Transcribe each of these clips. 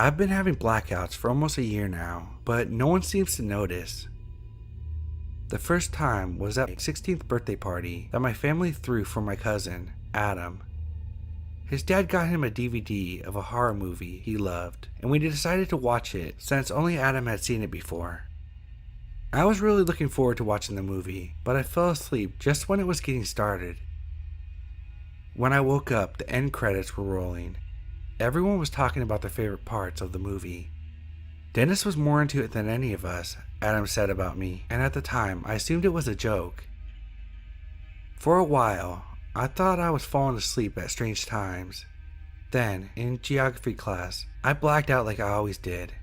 I've been having blackouts for almost a year now, but no one seems to notice. The first time was at my 16th birthday party that my family threw for my cousin, Adam. His dad got him a DVD of a horror movie he loved, and we decided to watch it since only Adam had seen it before. I was really looking forward to watching the movie, but I fell asleep just when it was getting started. When I woke up, the end credits were rolling. Everyone was talking about their favorite parts of the movie. Dennis was more into it than any of us, Adam said about me, and at the time I assumed it was a joke. For a while, I thought I was falling asleep at strange times. Then, in geography class, I blacked out like I always did.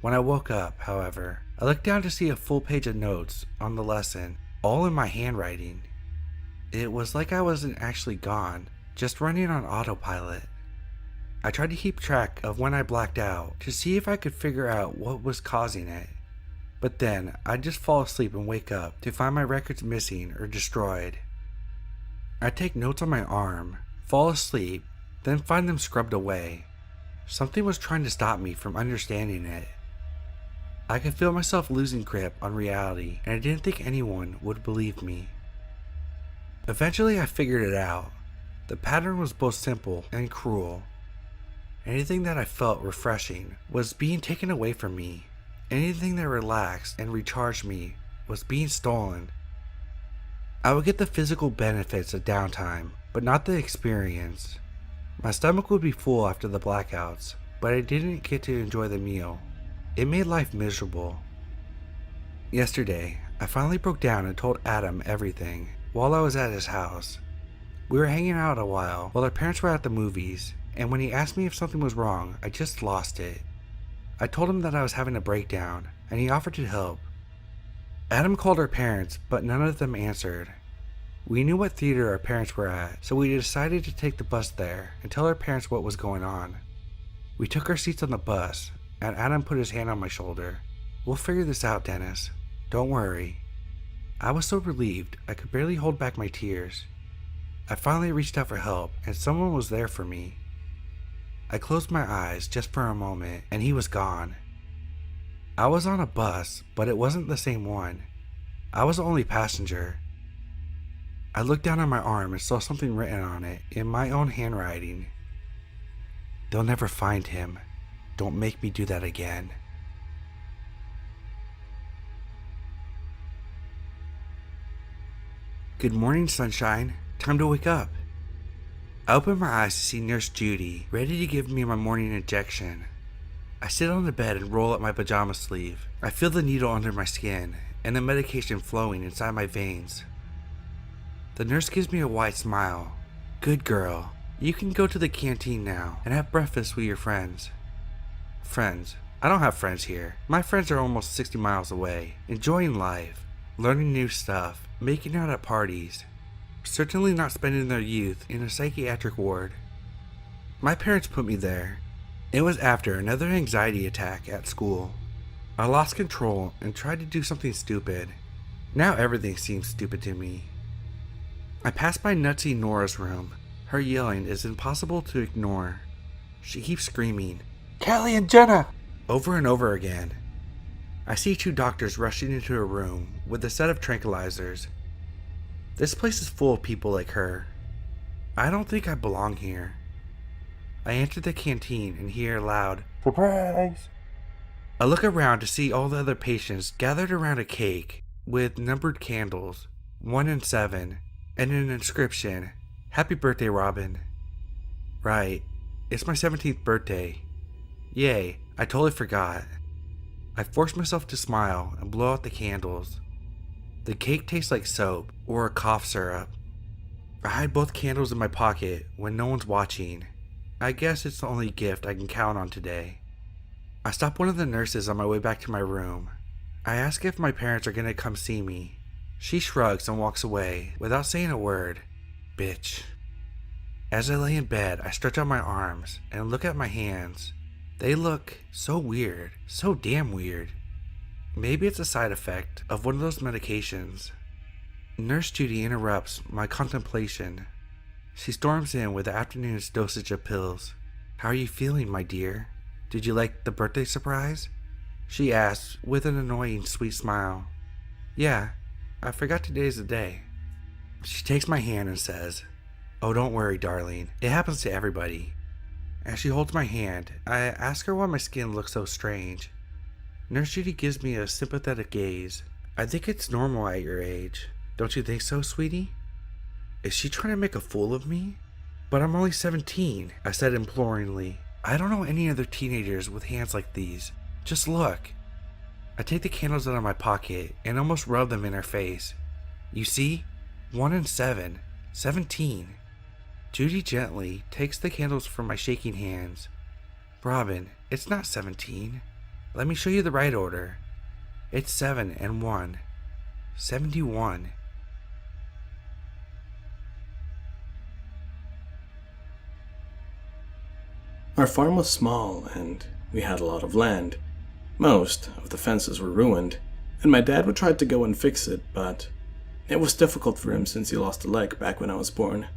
When I woke up, however, I looked down to see a full page of notes on the lesson, all in my handwriting. It was like I wasn't actually gone, just running on autopilot. I tried to keep track of when I blacked out to see if I could figure out what was causing it. But then, I'd just fall asleep and wake up to find my records missing or destroyed. I'd take notes on my arm, fall asleep, then find them scrubbed away. Something was trying to stop me from understanding it. I could feel myself losing grip on reality, and I didn't think anyone would believe me. Eventually I figured it out. The pattern was both simple and cruel. Anything that I felt refreshing was being taken away from me. Anything that relaxed and recharged me was being stolen. I would get the physical benefits of downtime, but not the experience. My stomach would be full after the blackouts, but I didn't get to enjoy the meal. It made life miserable. Yesterday, I finally broke down and told Adam everything while I was at his house. We were hanging out a while our parents were at the movies, and when he asked me if something was wrong, I just lost it. I told him that I was having a breakdown, and he offered to help. Adam called our parents, but none of them answered. We knew what theater our parents were at, so we decided to take the bus there and tell our parents what was going on. We took our seats on the bus, and Adam put his hand on my shoulder. "We'll figure this out, Dennis. Don't worry." I was so relieved I could barely hold back my tears. I finally reached out for help, and someone was there for me. I closed my eyes just for a moment, and he was gone. I was on a bus, but it wasn't the same one. I was the only passenger. I looked down on my arm and saw something written on it in my own handwriting. "They'll never find him. Don't make me do that again." Good morning, sunshine. Time to wake up. I open my eyes to see Nurse Judy, ready to give me my morning injection. I sit on the bed and roll up my pajama sleeve. I feel the needle under my skin, and the medication flowing inside my veins. The nurse gives me a wide smile. "Good girl. You can go to the canteen now and have breakfast with your friends." Friends? I don't have friends here. My friends are almost 60 miles away, enjoying life, learning new stuff, making out at parties. Certainly not spending their youth in a psychiatric ward. My parents put me there. It was after another anxiety attack at school. I lost control and tried to do something stupid. Now everything seems stupid to me. I pass by nutsy Nora's room. Her yelling is impossible to ignore. She keeps screaming, "Callie and Jenna!" over and over again. I see two doctors rushing into her room with a set of tranquilizers. This place is full of people like her. I don't think I belong here. I enter the canteen and hear a loud, "Surprise!" I look around to see all the other patients gathered around a cake with numbered candles, 1 and 7, and an inscription, "Happy birthday, Robin." Right, it's my 17th birthday. Yay, I totally forgot. I force myself to smile and blow out the candles. The cake tastes like soap or a cough syrup. I hide both candles in my pocket when no one's watching. I guess it's the only gift I can count on today. I stop one of the nurses on my way back to my room. I ask if my parents are gonna come see me. She shrugs and walks away without saying a word. Bitch. As I lay in bed, I stretch out my arms and look at my hands. They look so weird, so damn weird. Maybe it's a side effect of one of those medications. Nurse Judy interrupts my contemplation. She storms in with the afternoon's dosage of pills. "How are you feeling, my dear? Did you like the birthday surprise? She asked with an annoying sweet smile. Yeah, I forgot today's the day. She takes my hand and says, Oh, don't worry, darling. It happens to everybody. As she holds my hand, I ask her why my skin looks so strange. Nurse Judy gives me a sympathetic gaze. I think it's normal at your age. Don't you think so, sweetie? Is she trying to make a fool of me? But I'm only 17, I said imploringly. I don't know any other teenagers with hands like these. Just look. I take the candles out of my pocket and almost rub them in her face. You see? 1 and 7. 17. Judy gently takes the candles from my shaking hands. Robin, it's not 17. Let me show you the right order. It's 7 and 1. 71. Our farm was small and we had a lot of land. Most of the fences were ruined, and my dad would try to go and fix it, but it was difficult for him since he lost a leg back when I was born.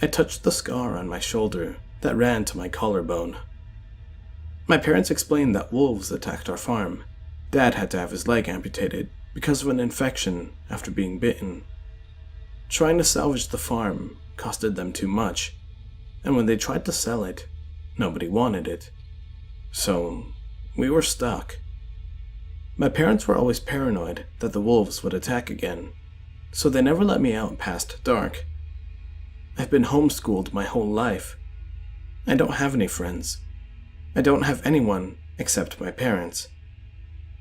I touched the scar on my shoulder that ran to my collarbone. My parents explained that wolves attacked our farm. Dad had to have his leg amputated because of an infection after being bitten. Trying to salvage the farm costed them too much, and when they tried to sell it, nobody wanted it. So we were stuck. My parents were always paranoid that the wolves would attack again, so they never let me out past dark. I've been homeschooled my whole life. I don't have any friends. I don't have anyone except my parents.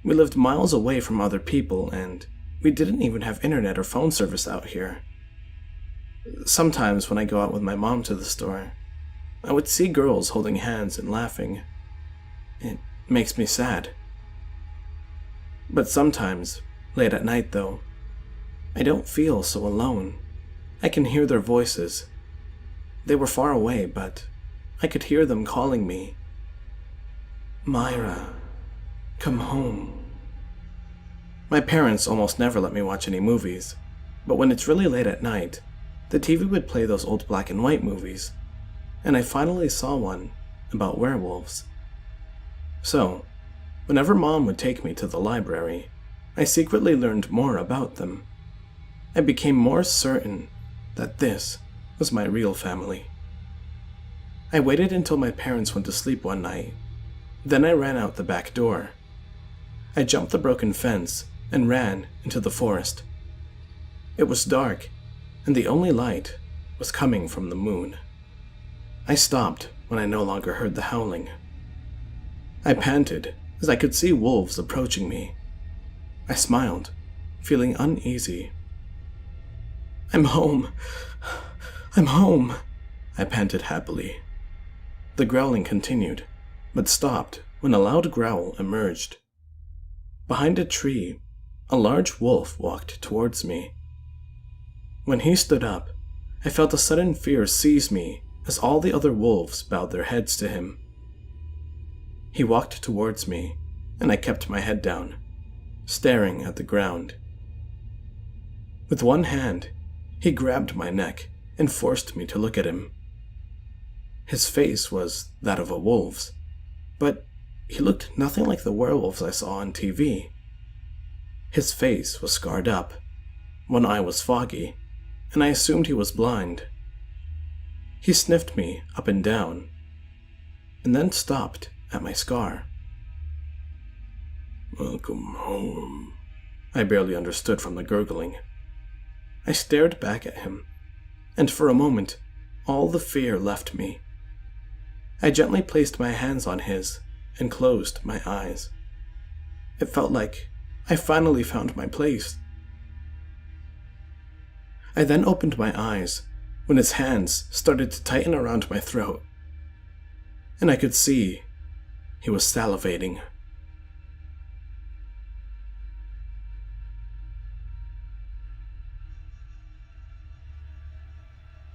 We lived miles away from other people, and we didn't even have internet or phone service out here. Sometimes when I go out with my mom to the store, I would see girls holding hands and laughing. It makes me sad. But sometimes, late at night though, I don't feel so alone. I can hear their voices. They were far away, but I could hear them calling me. Myra, come home. My parents almost never let me watch any movies, but when it's really late at night, the TV would play those old black and white movies, and I finally saw one about werewolves. So, whenever Mom would take me to the library, I secretly learned more about them. I became more certain that this was my real family. I waited until my parents went to sleep one night. Then I ran out the back door. I jumped the broken fence and ran into the forest. It was dark, and the only light was coming from the moon. I stopped when I no longer heard the howling. I panted as I could see wolves approaching me. I smiled, feeling uneasy. I'm home. I'm home, I panted happily. The growling continued, but stopped when a loud growl emerged. Behind a tree, a large wolf walked towards me. When he stood up, I felt a sudden fear seize me as all the other wolves bowed their heads to him. He walked towards me, and I kept my head down, staring at the ground. With one hand, he grabbed my neck and forced me to look at him. His face was that of a wolf's, but he looked nothing like the werewolves I saw on TV. His face was scarred up, one eye was foggy, and I assumed he was blind. He sniffed me up and down, and then stopped at my scar. Welcome home, I barely understood from the gurgling. I stared back at him, and for a moment, all the fear left me. I gently placed my hands on his and closed my eyes. It felt like I finally found my place. I then opened my eyes when his hands started to tighten around my throat, and I could see he was salivating.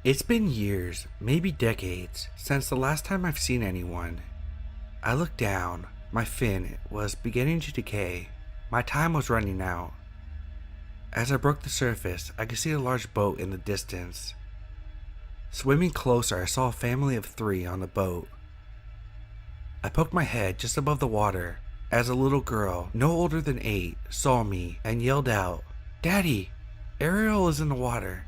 It's been years, maybe decades, since the last time I've seen anyone. I looked down. My fin was beginning to decay. My time was running out. As I broke the surface, I could see a large boat in the distance. Swimming closer, I saw a family of 3 on the boat. I poked my head just above the water as a little girl, no older than 8, saw me and yelled out, "Daddy, Ariel is in the water."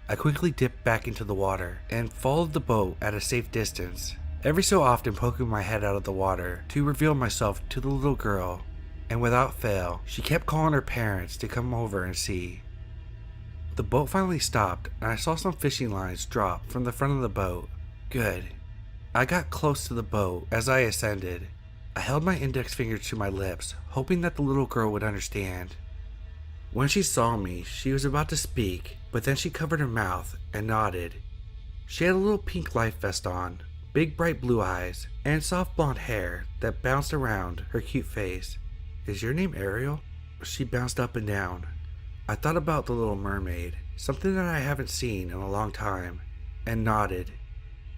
I quickly dipped back into the water and followed the boat at a safe distance, every so often poking my head out of the water to reveal myself to the little girl, and without fail, she kept calling her parents to come over and see. The boat finally stopped and I saw some fishing lines drop from the front of the boat. Good. I got close to the boat as I ascended. I held my index finger to my lips, hoping that the little girl would understand. When she saw me, she was about to speak, but then she covered her mouth and nodded. She had a little pink life vest on, big bright blue eyes, and soft blonde hair that bounced around her cute face. "Is your name Ariel?" She bounced up and down. I thought about the Little Mermaid, something that I haven't seen in a long time, and nodded.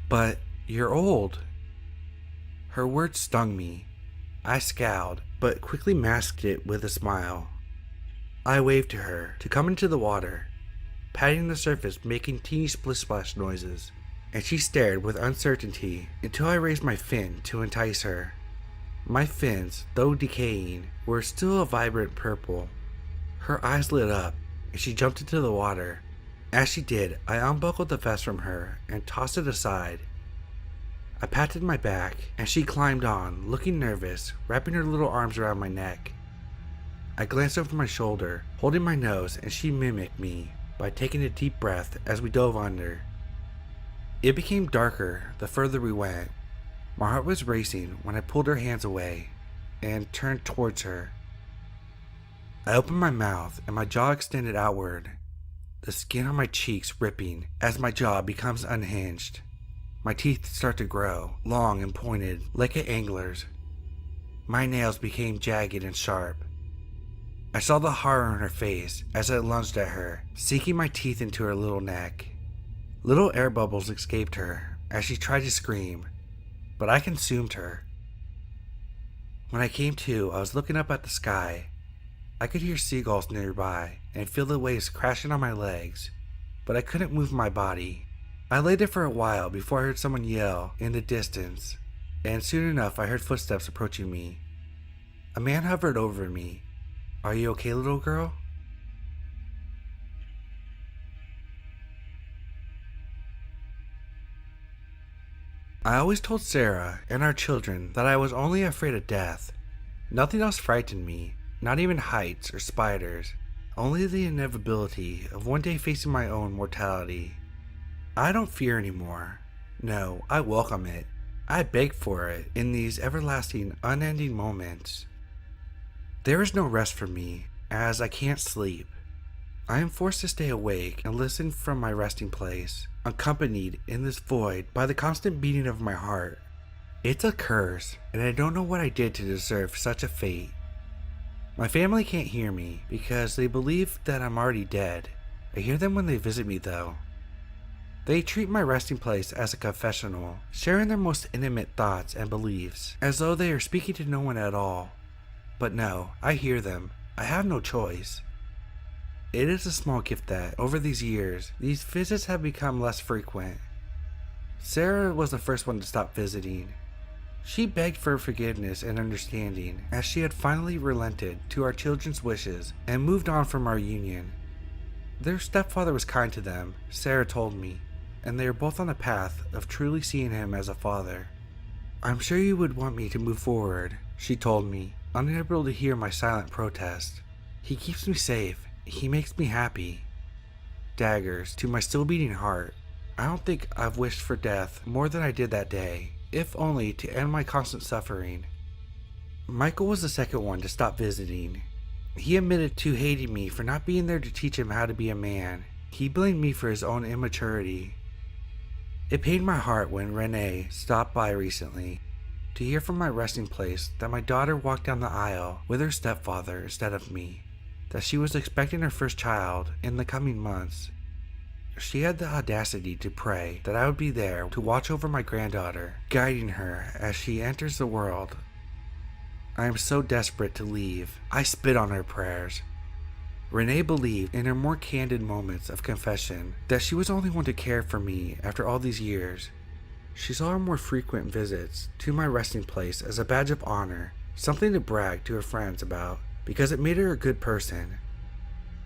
"But you're old." Her words stung me. I scowled, but quickly masked it with a smile. I waved to her to come into the water, patting the surface, making teeny splish-splash noises, and she stared with uncertainty until I raised my fin to entice her. My fins, though decaying, were still a vibrant purple. Her eyes lit up, and she jumped into the water. As she did, I unbuckled the vest from her and tossed it aside. I patted my back, and she climbed on, looking nervous, wrapping her little arms around my neck. I glanced over my shoulder, holding my nose, and she mimicked me by taking a deep breath as we dove under. It became darker the further we went. My heart was racing when I pulled her hands away and turned towards her. I opened my mouth and my jaw extended outward, the skin on my cheeks ripping as my jaw becomes unhinged. My teeth start to grow, long and pointed like an angler's. My nails became jagged and sharp. I saw the horror in her face as I lunged at her, sinking my teeth into her little neck. Little air bubbles escaped her as she tried to scream, but I consumed her. When I came to, I was looking up at the sky. I could hear seagulls nearby and feel the waves crashing on my legs, but I couldn't move my body. I lay there for a while before I heard someone yell in the distance, and soon enough I heard footsteps approaching me. A man hovered over me. "Are you okay, little girl?" I always told Sarah and our children that I was only afraid of death. Nothing else frightened me, not even heights or spiders, only the inevitability of one day facing my own mortality. I don't fear anymore. No, I welcome it. I beg for it in these everlasting, unending moments. There is no rest for me, as I can't sleep. I am forced to stay awake and listen from my resting place, accompanied in this void by the constant beating of my heart. It's a curse, and I don't know what I did to deserve such a fate. My family can't hear me because they believe that I'm already dead. I hear them when they visit me though. They treat my resting place as a confessional, sharing their most intimate thoughts and beliefs, as though they are speaking to no one at all. But no, I hear them. I have no choice. It is a small gift that, over these years, these visits have become less frequent. Sarah was the first one to stop visiting. She begged for forgiveness and understanding, as she had finally relented to our children's wishes and moved on from our union. Their stepfather was kind to them, Sarah told me, and they are both on the path of truly seeing him as a father. "I'm sure you would want me to move forward," she told me, unable to hear my silent protest. "He keeps me safe. He makes me happy." Daggers to my still beating heart. I don't think I've wished for death more than I did that day, if only to end my constant suffering. Michael was the second one to stop visiting. He admitted to hating me for not being there to teach him how to be a man. He blamed me for his own immaturity. It pained my heart when Renee stopped by recently to hear from my resting place that my daughter walked down the aisle with her stepfather instead of me, that she was expecting her first child in the coming months. She had the audacity to pray that I would be there to watch over my granddaughter, guiding her as she enters the world. I am so desperate to leave, I spit on her prayers. Renee believed in her more candid moments of confession that she was only one to care for me after all these years. She saw her more frequent visits to my resting place as a badge of honor, something to brag to her friends about, because it made her a good person.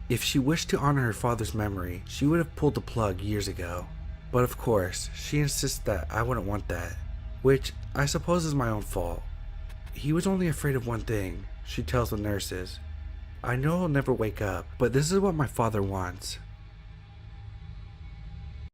If she wished to honor her father's memory, she would have pulled the plug years ago. But of course, she insists that I wouldn't want that, which I suppose is my own fault. He was only afraid of one thing, she tells the nurses. I know I'll never wake up, but this is what my father wants.